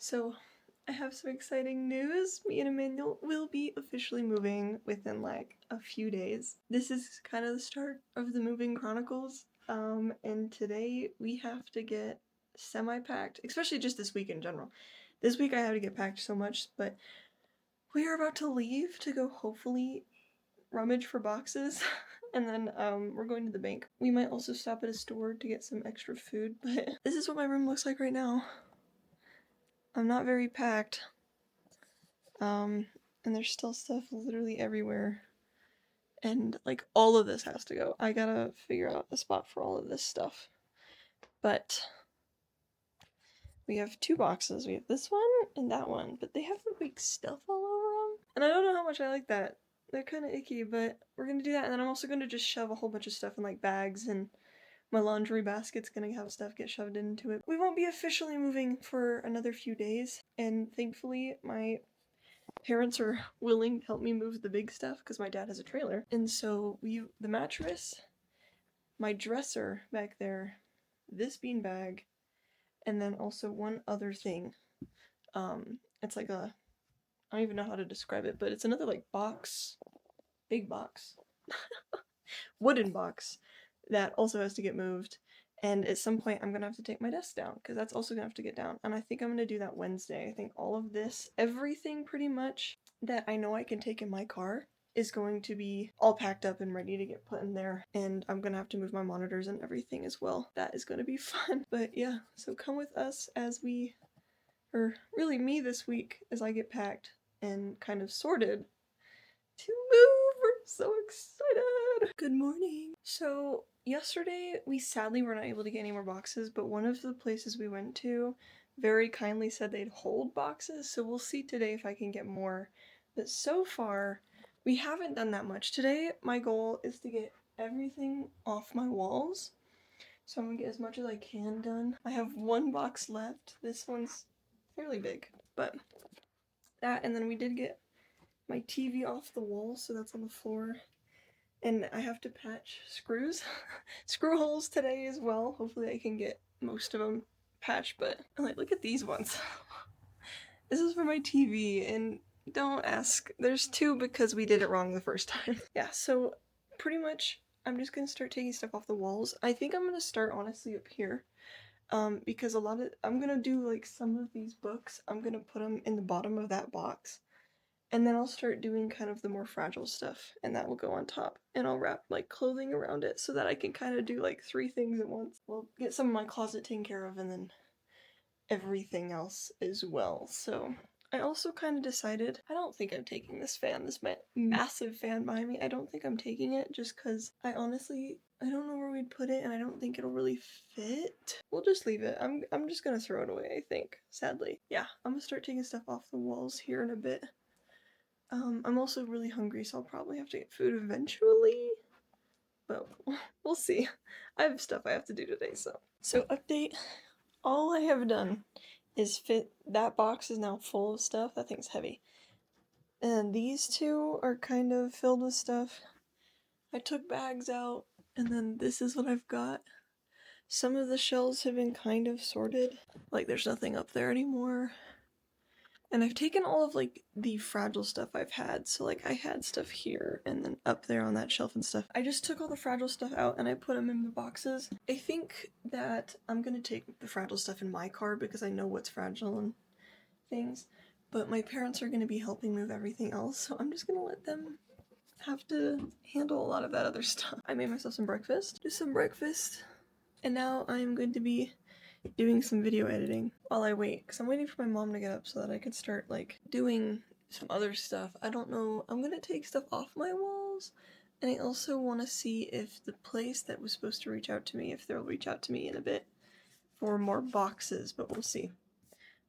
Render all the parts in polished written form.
So, I have some exciting news. Me and Emmanuel will be officially moving within like a few days. This is kind of the start of the moving chronicles. And today we have to get semi-packed, especially just this week in general. This week I have to get packed so much, but we are about to leave to go hopefully rummage for boxes. And then we're going to the bank. We might also stop at a store to get some extra food, but this is what my room looks like right now. I'm not very packed. And there's still stuff literally everywhere. And like all of this has to go. I gotta figure out a spot for all of this stuff. But we have two boxes. We have this one and that one, but they have like stuff all over them. And I don't know how much I like that. They're kind of icky, but we're gonna do that. And then I'm also gonna just shove a whole bunch of stuff in like bags, and my laundry basket's gonna have stuff get shoved into it. We won't be officially moving for another few days, and thankfully my parents are willing to help me move the big stuff because my dad has a trailer. And so the mattress, my dresser back there, this beanbag, and then also one other thing. It's like I don't even know how to describe it, but it's another like box, big box, wooden box that also has to get moved. And at some point, I'm gonna have to take my desk down because that's also gonna have to get down. And I think I'm gonna do that Wednesday. I think all of this, everything pretty much that I know I can take in my car is going to be all packed up and ready to get put in there. And I'm gonna have to move my monitors and everything as well. That is gonna be fun. But yeah, so come with us as we, or really me this week, as I get packed and kind of sorted to move. We're so excited. Good morning. So yesterday we sadly were not able to get any more boxes, but one of the places we went to very kindly said they'd hold boxes, so we'll see today if I can get more. But so far we haven't done that much. Today my goal is to get everything off my walls, so I'm gonna get as much as I can done. I have one box left. This one's fairly big, but that, and then we did get my TV off the wall, so that's on the floor. And I have to patch screws, screw holes today as well. Hopefully I can get most of them patched, but I'm like, look at these ones. This is for my TV, and don't ask. There's two because we did it wrong the first time. Yeah, so pretty much I'm just gonna start taking stuff off the walls. I think I'm gonna start honestly up here. Because I'm gonna do like some of these books, I'm gonna put them in the bottom of that box. And then I'll start doing kind of the more fragile stuff, and that will go on top. And I'll wrap like clothing around it so that I can kind of do like 3 things at once. We'll get some of my closet taken care of and then everything else as well. So I also kind of decided, I don't think I'm taking this fan, this massive fan behind me. I don't think I'm taking it just because I don't know where we'd put it, and I don't think it'll really fit. We'll just leave it. I'm just gonna throw it away, I think, sadly. Yeah, I'm gonna start taking stuff off the walls here in a bit. I'm also really hungry, so I'll probably have to get food eventually. But we'll see. I have stuff I have to do today, so. So update, all I have done is that box is now full of stuff. That thing's heavy. And these two are kind of filled with stuff. I took bags out, and then this is what I've got. Some of the shelves have been kind of sorted. Like there's nothing up there anymore. And I've taken all of like the fragile stuff I've had. So like I had stuff here and then up there on that shelf and stuff. I just took all the fragile stuff out and I put them in the boxes. I think that I'm gonna take the fragile stuff in my car because I know what's fragile and things. But my parents are gonna be helping move everything else, so I'm just gonna let them have to handle a lot of that other stuff. I made myself some breakfast. Just some breakfast. And now I'm going to be doing some video editing while I wait, because I'm waiting for my mom to get up so that I can start like doing some other stuff. I don't know, I'm gonna take stuff off my walls, and I also want to see if the place that was supposed to reach out to me, if they'll reach out to me in a bit for more boxes, but we'll see.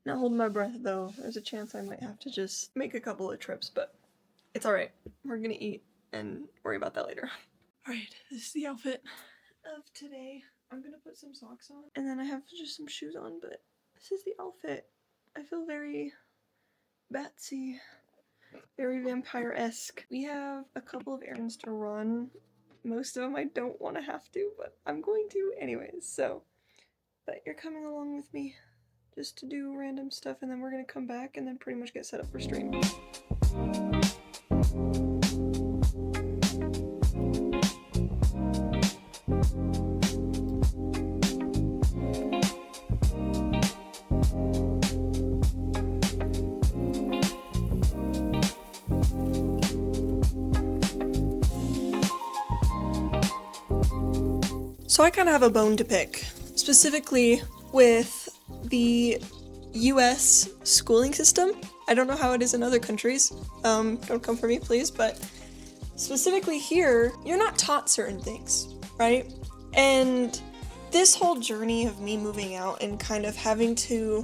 Not holding my breath though, there's a chance I might have to just make a couple of trips, but it's alright. We're gonna eat and worry about that later. Alright, this is the outfit of today. I'm gonna put some socks on, and then I have just some shoes on, but this is the outfit. I feel very Batsy, very vampire-esque. We have a couple of errands to run. Most of them I don't want to have to, but I'm going to anyways, so. But you're coming along with me. just to do random stuff, and then we're gonna come back and then pretty much get set up for stream. So I kind of have a bone to pick, specifically with the US schooling system. I don't know how it is in other countries, don't come for me please, but specifically here, you're not taught certain things, right? And this whole journey of me moving out and kind of having to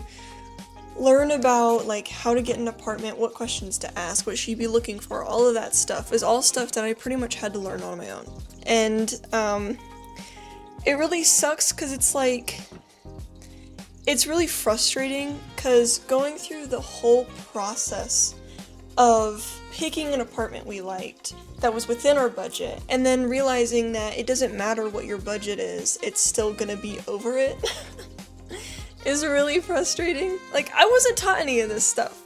learn about like how to get an apartment, what questions to ask, what she'd be looking for, all of that stuff is all stuff that I pretty much had to learn on my own. And it really sucks because it's like, it's really frustrating because going through the whole process of picking an apartment we liked that was within our budget and then realizing that it doesn't matter what your budget is, it's still gonna be over it is really frustrating. Like, I wasn't taught any of this stuff.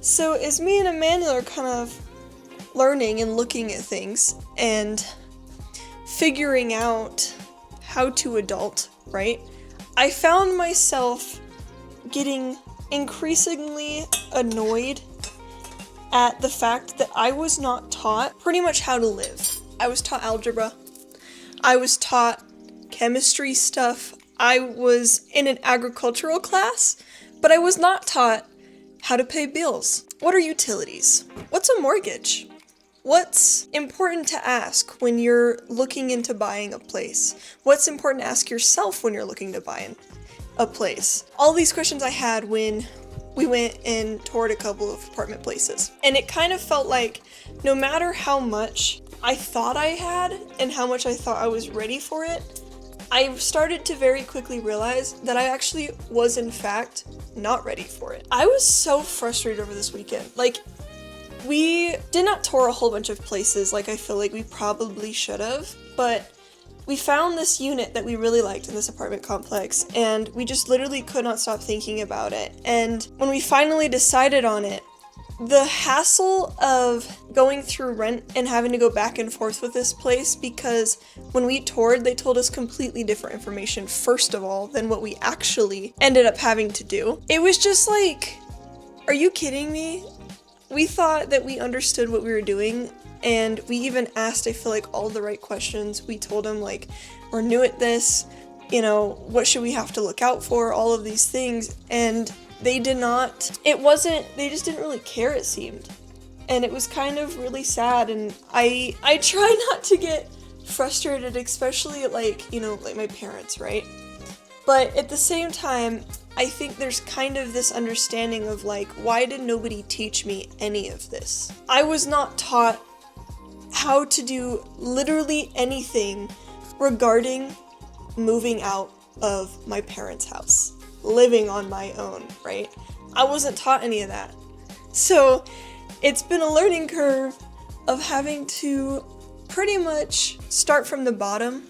So as me and Amanda are kind of learning and looking at things and figuring out how to adult, right? I found myself getting increasingly annoyed at the fact that I was not taught pretty much how to live. I was taught algebra. I was taught chemistry stuff. I was in an agricultural class, but I was not taught how to pay bills. What are utilities? What's a mortgage? What's important to ask when you're looking into buying a place? What's important to ask yourself when you're looking to buy a place? All these questions I had when we went and toured a couple of apartment places. And it kind of felt like no matter how much I thought I had and how much I thought I was ready for it, I started to very quickly realize that I actually was in fact not ready for it. I was so frustrated over this weekend. Like, we did not tour a whole bunch of places like I feel like we probably should have, but we found this unit that we really liked in this apartment complex, and we just literally could not stop thinking about it. And when we finally decided on it, the hassle of going through rent and having to go back and forth with this place, because when we toured, they told us completely different information, first of all, than what we actually ended up having to do. It was just like, are you kidding me? We thought that we understood what we were doing, and we even asked, I feel like, all the right questions. We told them, like, we're new at this, you know, what should we have to look out for, all of these things, and they did not, they just didn't really care, it seemed. And it was kind of really sad, and I try not to get frustrated, especially at, like, you know, like my parents, right? But at the same time, I think there's kind of this understanding of like, why did nobody teach me any of this? I was not taught how to do literally anything regarding moving out of my parents' house, living on my own, right? I wasn't taught any of that. So it's been a learning curve of having to pretty much start from the bottom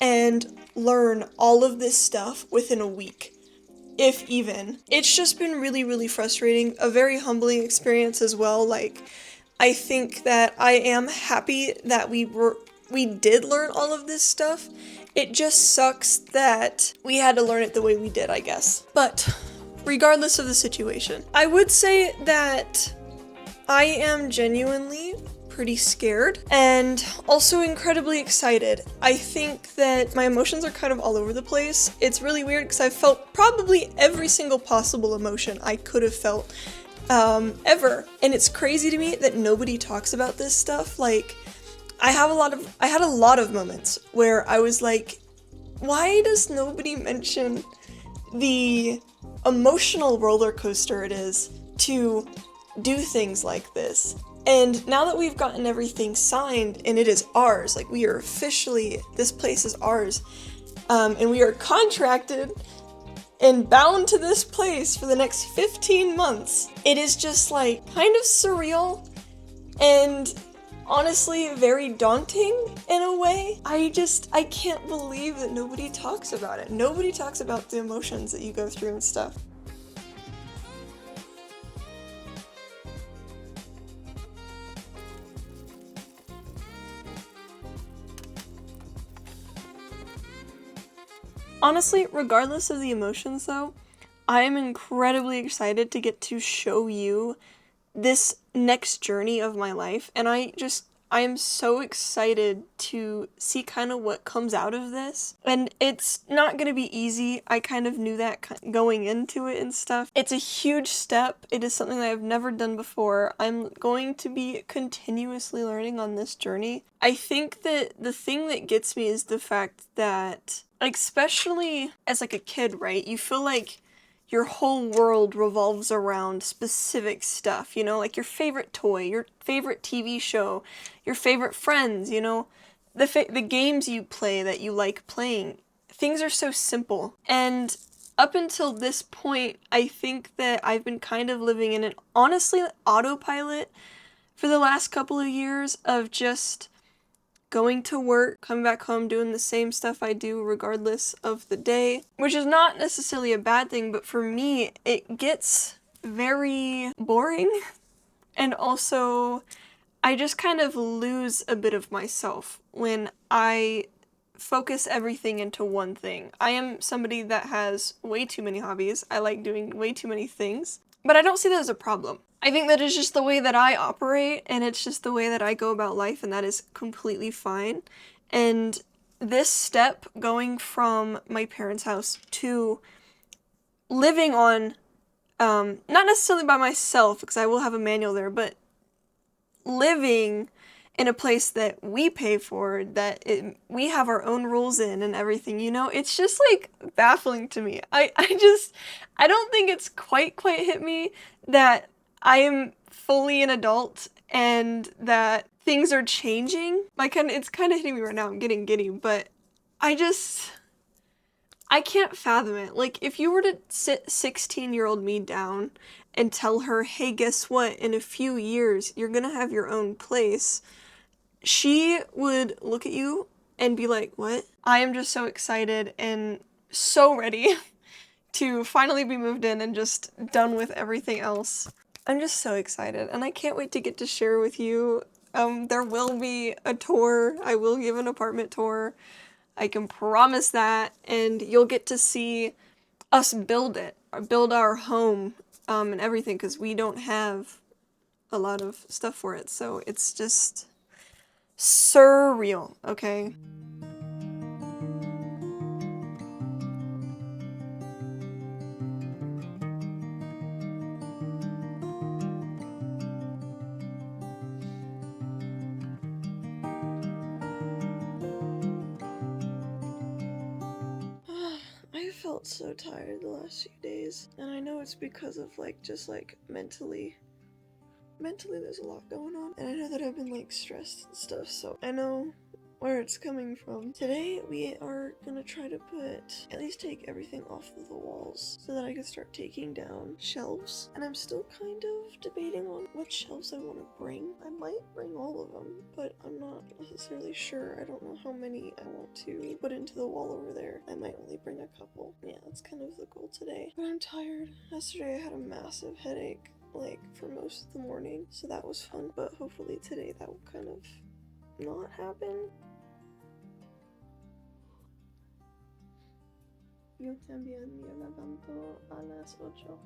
and learn all of this stuff within a week, if even. It's just been really, really frustrating, a very humbling experience as well. Like, I think that I am happy that we did learn all of this stuff. It just sucks that we had to learn it the way we did, I guess. But regardless of the situation, I would say that I am genuinely pretty scared and also incredibly excited. I think that my emotions are kind of all over the place. It's really weird because I've felt probably every single possible emotion I could have felt ever. And it's crazy to me that nobody talks about this stuff. Like, I had a lot of moments where I was like, why does nobody mention the emotional roller coaster it is to do things like this? And now that we've gotten everything signed and it is ours, like we are officially, this place is ours, and we are contracted and bound to this place for the next 15 months, it is just like kind of surreal and honestly very daunting in a way. I can't believe that nobody talks about it. Nobody talks about the emotions that you go through and stuff. Honestly, regardless of the emotions though, I am incredibly excited to get to show you this next journey of my life, and I am so excited to see kind of what comes out of this. And it's not going to be easy. I kind of knew that going into it and stuff. It's a huge step. It is something that I've never done before. I'm going to be continuously learning on this journey. I think that the thing that gets me is the fact that, especially as like a kid, right? You feel like your whole world revolves around specific stuff, you know, like your favorite toy, your favorite TV show, your favorite friends, you know, the games you play that you like playing. Things are so simple. And up until this point, I think that I've been kind of living in an honestly autopilot for the last couple of years of just going to work, coming back home, doing the same stuff I do regardless of the day, which is not necessarily a bad thing, but for me, it gets very boring. And also, I just kind of lose a bit of myself when I focus everything into one thing. I am somebody that has way too many hobbies. I like doing way too many things, but I don't see that as a problem. I think that is just the way that I operate, and it's just the way that I go about life, and that is completely fine. And this step, going from my parents' house to living on, not necessarily by myself, because I will have a manual there, but living in a place that we pay for, that we have our own rules in and everything, you know, it's just like baffling to me. I don't think it's quite hit me that I am fully an adult and that things are changing. It's kind of hitting me right now. I'm getting giddy, but I can't fathom it. Like, if you were to sit 16-year-old me down and tell her, hey, guess what? In a few years, you're gonna have your own place, she would look at you and be like, what? I am just so excited and so ready to finally be moved in and just done with everything else. I'm just so excited, and I can't wait to get to share with you. There will be a tour. I will give an apartment tour. I can promise that, and you'll get to see us build our home, and everything, because we don't have a lot of stuff for it, so it's just surreal, okay? I felt so tired the last few days, and I know it's because of just mentally there's a lot going on, and I know that I've been stressed and stuff, so I know where it's coming from. Today we are gonna try to at least take everything off of the walls so that I can start taking down shelves, and I'm still kind of debating on what shelves I want to bring. I might bring all of them, but I'm not necessarily sure. I don't know how many I want to put into the wall over there. I might only bring a couple. Yeah, that's kind of the goal today. But I'm tired. Yesterday I had a massive headache for most of the morning, so that was fun, but hopefully today that will kind of not happen. Yo también me levanto a las 8.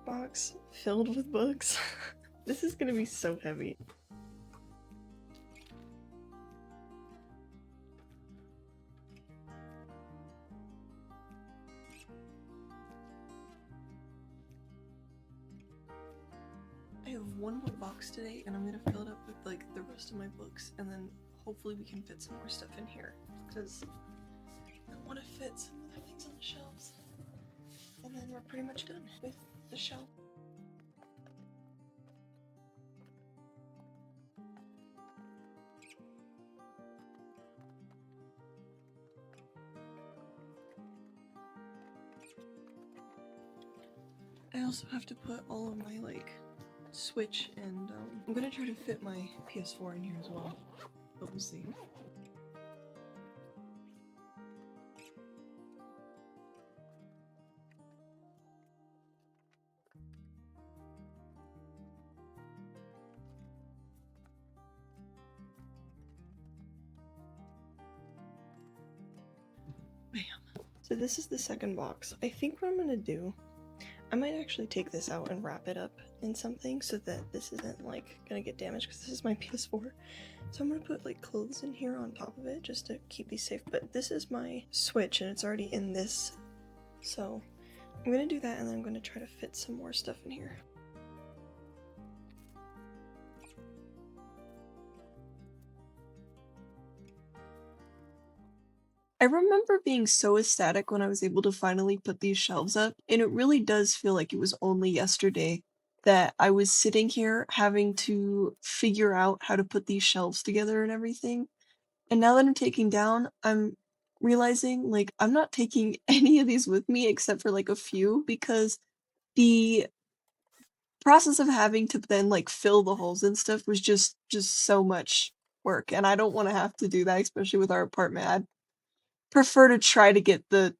Box filled with books. This is gonna be so heavy. I have one more box today, and I'm gonna fill it up with the rest of my books, and then hopefully we can fit some more stuff in here, because I want to fit some other things on the shelves, and then we're pretty much done with the shelf. I also have to put all of my like Switch and I'm gonna try to fit my PS4 in here as well, but we'll see. Bam. So this is the second box. I think what I'm gonna do, I might actually take this out and wrap it up in something so that this isn't like gonna get damaged because this is my PS4. So I'm gonna put like clothes in here on top of it just to keep these safe. But this is my Switch and it's already in this. So I'm gonna do that and then I'm gonna try to fit some more stuff in here. I remember being so ecstatic when I was able to finally put these shelves up, and it really does feel like it was only yesterday that I was sitting here having to figure out how to put these shelves together and everything. And now that I'm taking down, I'm realizing like I'm not taking any of these with me except for like a few because the process of having to then like fill the holes and stuff was just so much work, and I don't want to have to do that, especially with our apartment. I'd prefer to try to get the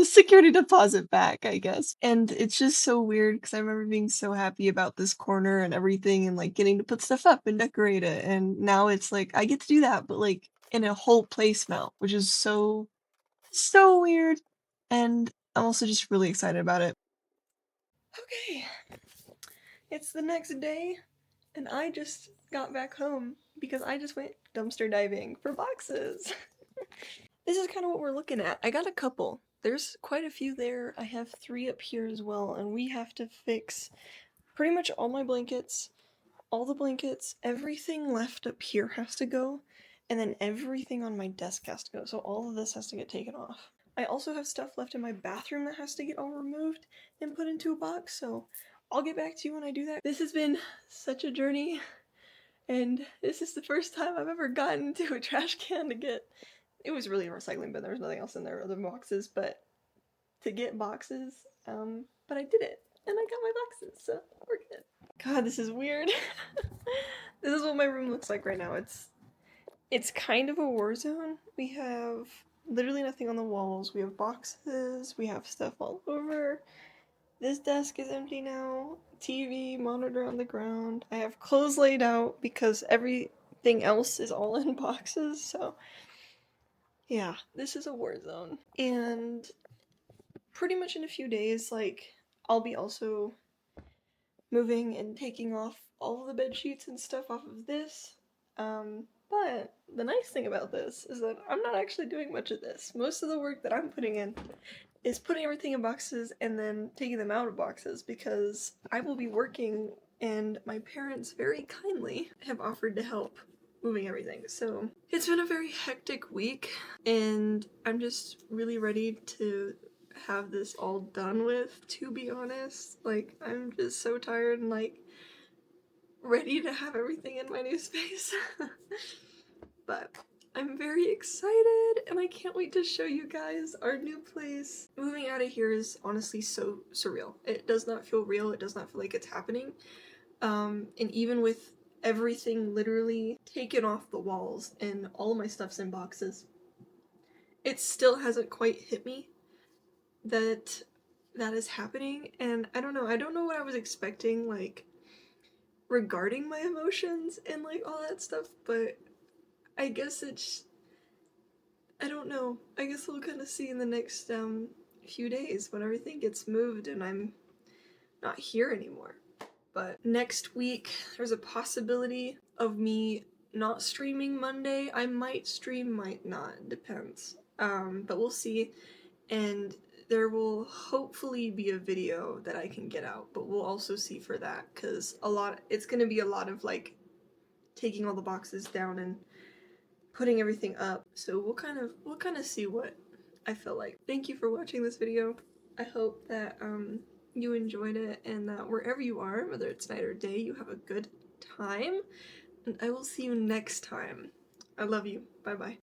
security deposit back, I guess. And it's just so weird because I remember being so happy about this corner and everything and like getting to put stuff up and decorate it. And now it's like I get to do that, but like in a whole place now, which is so weird. And I'm also just really excited about it. Okay, it's the next day, and I just got back home because I just went dumpster diving for boxes. This is kind of what we're looking at. I got a couple. There's quite a few there. I have 3 up here as well, and we have to fix pretty much all my blankets, all the blankets, everything left up here has to go, and then everything on my desk has to go. So all of this has to get taken off. I also have stuff left in my bathroom that has to get all removed and put into a box, so I'll get back to you when I do that. This has been such a journey, and this is the first time I've ever gotten to a trash can to get. It was really a recycling bin, there was nothing else in there other boxes, but to get boxes, but I did it, and I got my boxes, so we're good. God, this is weird. This is what my room looks like right now. It's kind of a war zone. We have literally nothing on the walls. We have boxes, we have stuff all over. This desk is empty now. TV, monitor on the ground. I have clothes laid out because everything else is all in boxes, so yeah, this is a war zone. And pretty much in a few days, like, I'll be also moving and taking off all of the bed sheets and stuff off of this. But the nice thing about this is that I'm not actually doing much of this. Most of the work that I'm putting in is putting everything in boxes and then taking them out of boxes because I will be working and my parents very kindly have offered to help moving everything. So it's been a very hectic week and I'm just really ready to have this all done with, to be honest. Like, I'm just so tired and like ready to have everything in my new space. But I'm very excited and I can't wait to show you guys our new place. Moving out of here is honestly so surreal. It does not feel real, it does not feel like it's happening. And even with everything literally taken off the walls and all of my stuff's in boxes, it still hasn't quite hit me that that is happening. And I don't know what I was expecting, like, regarding my emotions and like all that stuff, but I guess it's, I don't know. I guess we'll kind of see in the next few days when everything gets moved and I'm not here anymore. But next week there's a possibility of me not streaming Monday. I might stream, might not, depends. But we'll see. And there will hopefully be a video that I can get out, but we'll also see for that because it's going to be a lot of like taking all the boxes down and putting everything up. So we'll kind of see what I feel like. Thank you for watching this video. I hope that you enjoyed it and that wherever you are, whether it's night or day, you have a good time. And I will see you next time. I love you. Bye bye.